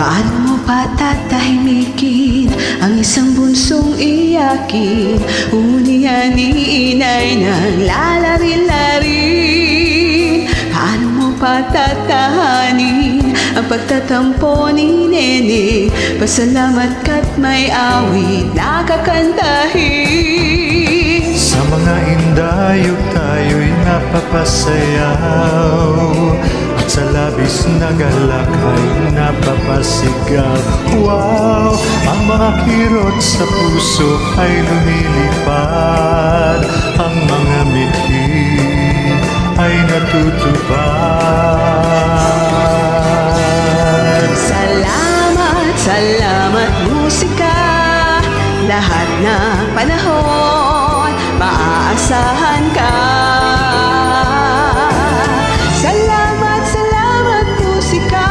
Paano mo patatahimikin ang isang bunsong iyakin? Unihan ni inay ng lalarin-larin. Paano mo patatahanin ang pagtatampo ni nene? Pasalamat ka't may awit na kakantahin. Sa mga indayog tayo'y napapasayaw, at sa labis na galak ay napapasigaw. Wow! Ang mga kirot sa puso ay lumilipad, ang mga mithi ay natutupad. Salamat, salamat musika. Lahat ng panahon maaasahan ka. Salamat, salamat musika.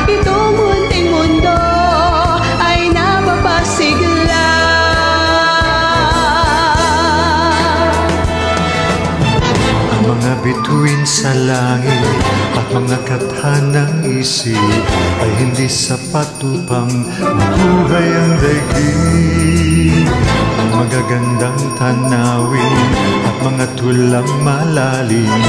Itong munting mundo ay napapasigla. Ang mga bituin sa langit at mga kathanang isip ay hindi sapat upang mabuhay ang daigdig. Ang magagandang tanawin at mga tulang malalim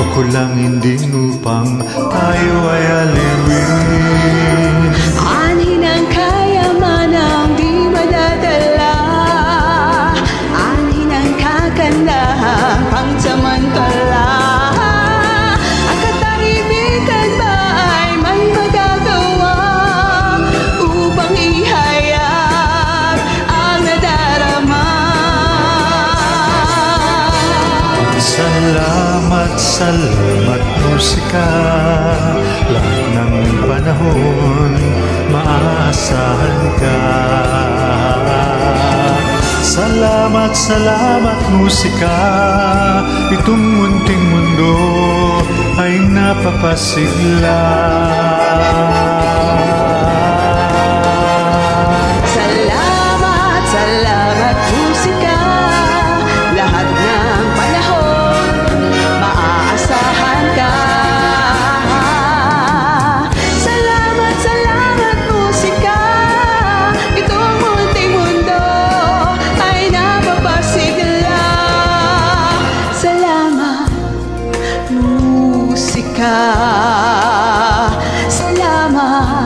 kukulangin din upang tayo ay aliwin. Anhin ang kayamanang di madadala, anhin ang kakandahang pangsamantala. Ang katahimikan ba ay may magagawa upang ihayag ang nadarama? Salamat, salamat musika. Lahat ng panahon maaasahan ka. Salamat, salamat musika. Itong munting mundo ay napapasigla. Salamat, salamat musika. Lahat ng panahon maaasahan ka. Salamat, salamat musika. Itong munting mundo ay napapasigla. Salamat musika. Salamat